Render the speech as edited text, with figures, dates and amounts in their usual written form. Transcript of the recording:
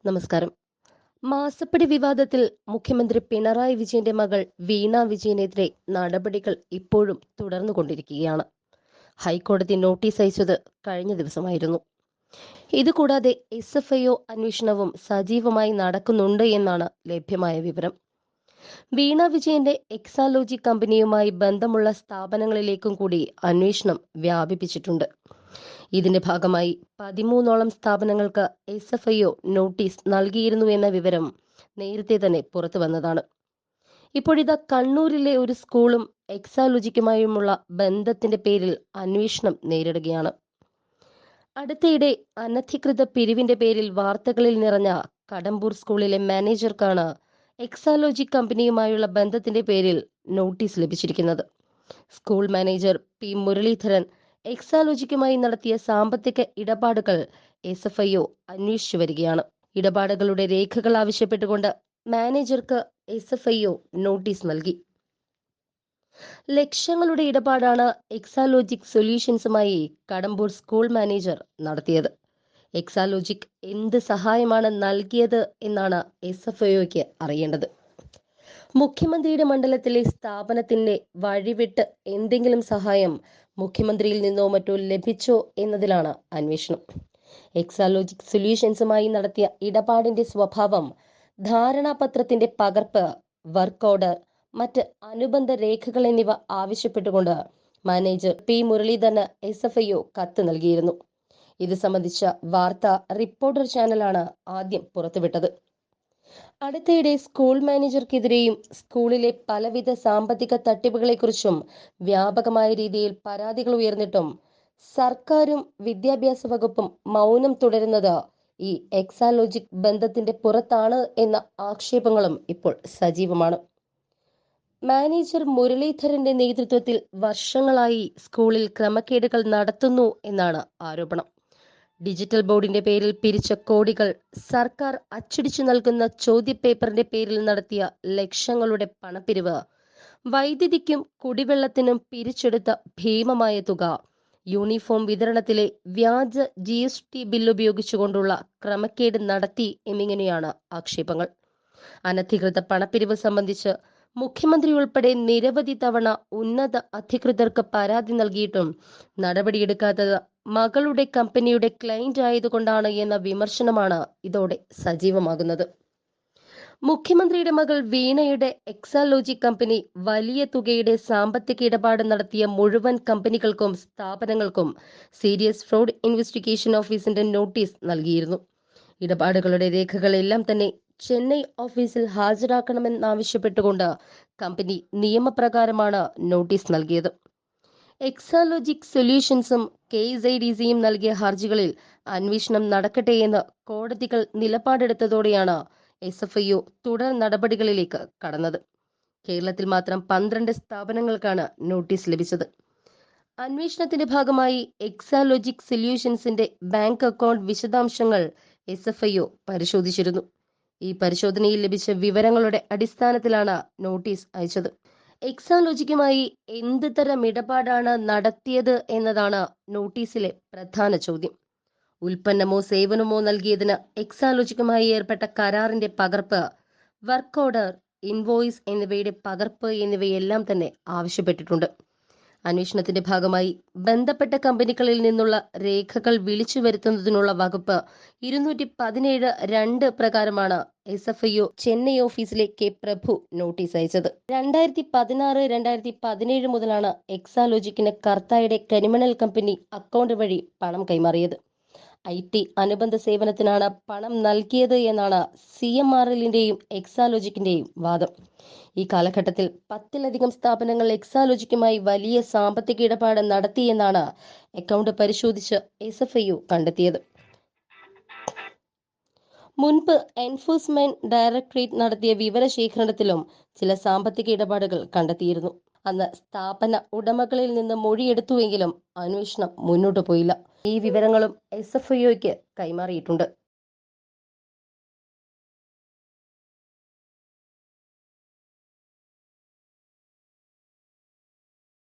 നമസ്കാരം. മാസപ്പടി വിവാദത്തിൽ മുഖ്യമന്ത്രി പിണറായി വിജയന്റെ മകൾ വീണ വിജയനെതിരെ നടപടികൾ ഇപ്പോഴും തുടർന്നുകൊണ്ടിരിക്കുകയാണ്. ഹൈക്കോടതി നോട്ടീസ് അയച്ചത് കഴിഞ്ഞ ദിവസമായിരുന്നു. ഇതുകൂടാതെ SFIO അന്വേഷണവും സജീവമായി നടക്കുന്നുണ്ട് എന്നാണ് ലഭ്യമായ വിവരം. വീണ വിജയന്റെ എക്സാലോജി കമ്പനിയുമായി ബന്ധമുള്ള സ്ഥാപനങ്ങളിലേക്കും കൂടി അന്വേഷണം വ്യാപിപ്പിച്ചിട്ടുണ്ട്. ഇതിന്റെ ഭാഗമായി 13ഓളം സ്ഥാപനങ്ങൾക്ക് SFIO നോട്ടീസ് നൽകിയിരുന്നു എന്ന വിവരം നേരത്തെ തന്നെ പുറത്തു വന്നതാണ്. ഇപ്പോഴിതാ കണ്ണൂരിലെ ഒരു സ്കൂളും എക്സാലോജിക്കുമായുമുള്ള ബന്ധത്തിന്റെ പേരിൽ അന്വേഷണം നേരിടുകയാണ്. അടുത്തയിടെ അനധികൃത പിരിവിന്റെ പേരിൽ വാർത്തകളിൽ നിറഞ്ഞ കടമ്പൂർ സ്കൂളിലെ മാനേജർക്കാണ് എക്സാലോജി കമ്പനിയുമായുള്ള ബന്ധത്തിന്റെ പേരിൽ നോട്ടീസ് ലഭിച്ചിരിക്കുന്നത്. സ്കൂൾ മാനേജർ P മുരളീധരൻ എക്സാലോജിക്കുമായി നടത്തിയ സാമ്പത്തിക ഇടപാടുകൾ SFIO അന്വേഷിച്ചു വരികയാണ്. ഇടപാടുകളുടെ രേഖകൾ ആവശ്യപ്പെട്ടുകൊണ്ട് മാനേജർക്ക് SFIO നോട്ടീസ് നൽകി. ലക്ഷങ്ങളുടെ ഇടപാടാണ് എക്സാലോജിക് സൊല്യൂഷൻസുമായി കടമ്പൂർ സ്കൂൾ മാനേജർ നടത്തിയത്. എക്സാലോജിക് എന്ത് സഹായമാണ് നൽകിയത് എന്നാണ് SFIOയ്ക്ക് അറിയേണ്ടത്. മുഖ്യമന്ത്രിയുടെ മണ്ഡലത്തിലെ സ്ഥാപനത്തിന് വഴിവിട്ട് എന്തെങ്കിലും സഹായം മുഖ്യമന്ത്രിയിൽ നിന്നോ മറ്റോ ലഭിച്ചോ എന്നതിലാണ് അന്വേഷണം. എക്സാലോജിക് സൊല്യൂഷൻസുമായി നടത്തിയ ഇടപാടിന്റെ സ്വഭാവം, ധാരണാപത്രത്തിന്റെ പകർപ്പ്, വർക്ക് ഓർഡർ, മറ്റ് അനുബന്ധ രേഖകൾ എന്നിവ ആവശ്യപ്പെട്ടുകൊണ്ട് മാനേജർ P മുരളീധരന് SFIO കത്ത് നൽകിയിരുന്നു. ഇത് സംബന്ധിച്ച വാർത്ത റിപ്പോർട്ടർ ചാനലാണ് ആദ്യം പുറത്തുവിട്ടത്. അടുത്തയിടെ സ്കൂൾ മാനേജർക്കെതിരെയും സ്കൂളിലെ പലവിധ സാമ്പത്തിക തട്ടിപ്പുകളെക്കുറിച്ചും വ്യാപകമായ രീതിയിൽ പരാതികൾ ഉയർന്നിട്ടും സർക്കാരും വിദ്യാഭ്യാസ വകുപ്പും മൗനം തുടരുന്നത് ഈ എക്സാലോജിക് ബന്ധത്തിന്റെ പുറത്താണ് എന്ന ആക്ഷേപങ്ങളും ഇപ്പോൾ സജീവമാണ്. മാനേജർ മുരളീധരന്റെ നേതൃത്വത്തിൽ വർഷങ്ങളായി സ്കൂളിൽ ക്രമക്കേടുകൾ നടത്തുന്നു എന്നാണ് ആരോപണം. ഡിജിറ്റൽ ബോർഡിന്റെ പേരിൽ പിരിച്ച കോടികൾ, സർക്കാർ അച്ചടിച്ചു നൽകുന്ന ചോദ്യപേപ്പറിന്റെ പേരിൽ നടത്തിയ ലക്ഷങ്ങളുടെ പണപ്പിരിവ്, വൈദ്യുതിക്കും കുടിവെള്ളത്തിനും പിരിച്ചെടുത്ത ഭീമമായ തുക, യൂണിഫോം വിതരണത്തിലെ വ്യാജ GST ബില്ല് ഉപയോഗിച്ചുകൊണ്ടുള്ള ക്രമക്കേട് നടത്തി എന്നിങ്ങനെയാണ് ആക്ഷേപങ്ങൾ. അനധികൃത പണപ്പിരിവ് സംബന്ധിച്ച് മുഖ്യമന്ത്രി ഉൾപ്പെടെ നിരവധി തവണ ഉന്നത അധികൃതർക്ക് പരാതി നൽകിയിട്ടും നടപടിയെടുക്കാത്തത് മകളുടെ കമ്പനിയുടെ ക്ലയന്റ് ആയതുകൊണ്ടാണ് എന്ന വിമർശനമാണ് ഇതോടെ സജീവമാകുന്നത്. മുഖ്യമന്ത്രിയുടെ മകൾ വീണയുടെ എക്സാലോജി കമ്പനി വലിയ തുകയുടെ സാമ്പത്തിക ഇടപാട് നടത്തിയ മുഴുവൻ കമ്പനികൾക്കും സ്ഥാപനങ്ങൾക്കും സീരിയസ് ഫ്രോഡ് ഇൻവെസ്റ്റിഗേഷൻ ഓഫീസിന്റെ നോട്ടീസ് നൽകിയിരുന്നു. ഇടപാടുകളുടെ രേഖകളെല്ലാം തന്നെ ചെന്നൈ ഓഫീസിൽ ഹാജരാക്കണമെന്നാവശ്യപ്പെട്ടുകൊണ്ട് കമ്പനി നിയമപ്രകാരമാണ് നോട്ടീസ് നൽകിയത്. എക്സാലോജിക് സൊല്യൂഷൻസും KSIDCയും നൽകിയ ഹർജികളിൽ അന്വേഷണം നടക്കട്ടെയെന്ന് കോടതികൾ നിലപാടെടുത്തതോടെയാണ് SFIO തുടർ നടപടികളിലേക്ക് കടന്നത്. കേരളത്തിൽ മാത്രം 12 സ്ഥാപനങ്ങൾക്കാണ് നോട്ടീസ് ലഭിച്ചത്. അന്വേഷണത്തിന്റെ ഭാഗമായി എക്സാലോജിക് സൊല്യൂഷൻസിന്റെ ബാങ്ക് അക്കൗണ്ട് വിശദാംശങ്ങൾ SFIO പരിശോധിച്ചിരുന്നു. ഈ പരിശോധനയിൽ ലഭിച്ച വിവരങ്ങളുടെ അടിസ്ഥാനത്തിലാണ് നോട്ടീസ് അയച്ചത്. എക്സാലോജിക്കുമായി എന്ത് തരം ഇടപാടാണ് നടത്തിയത് എന്നതാണ് നോട്ടീസിലെ പ്രധാന ചോദ്യം. ഉൽപ്പന്നമോ സേവനമോ നൽകിയതിന് എക്സാലോജിക്കുമായി ഏർപ്പെട്ട കരാറിന്റെ പകർപ്പ്, വർക്ക് ഓർഡർ, ഇൻവോയ്സ് എന്നിവയുടെ പകർപ്പ് എന്നിവയെല്ലാം തന്നെ ആവശ്യപ്പെട്ടിട്ടുണ്ട്. അന്വേഷണത്തിന്റെ ഭാഗമായി ബന്ധപ്പെട്ട കമ്പനികളിൽ നിന്നുള്ള രേഖകൾ വിളിച്ചു വരുത്തുന്നതിനുള്ള വകുപ്പ് 217(2) പ്രകാരമാണ് SFIO ചെന്നൈ ഓഫീസിലെ K പ്രഭു നോട്ടീസ് അയച്ചത്. 2016-2017 മുതലാണ് എക്സാലോജിക്കിന് കർത്തായുടെ കരിമണൽ കമ്പനി അക്കൗണ്ട് വഴി പണം കൈമാറിയത്. IT അനുബന്ധ സേവനത്തിനാണ് പണം നൽകിയത് എന്നാണ് CMRLന്റെയും എക്സാലോജിക്കിന്റെയും വാദം. ഈ കാലഘട്ടത്തിൽ 10-ലധികം സ്ഥാപനങ്ങൾ എക്സാലോജിക്കുമായി വലിയ സാമ്പത്തിക ഇടപാട് നടത്തിയെന്നാണ് അക്കൗണ്ട് പരിശോധിച്ച് SFIO കണ്ടെത്തിയത്. മുൻപ് എൻഫോഴ്സ്മെന്റ് ഡയറക്ടറേറ്റ് നടത്തിയ വിവരശേഖരണത്തിലും ചില സാമ്പത്തിക ഇടപാടുകൾ കണ്ടെത്തിയിരുന്നു. അന്ന് സ്ഥാപന ഉടമകളിൽ നിന്ന് മൊഴിയെടുത്തുവെങ്കിലും അന്വേഷണം മുന്നോട്ടു പോയില്ല. ഈ വിവരങ്ങളും SFIOയ്ക്ക് കൈമാറിയിട്ടുണ്ട്.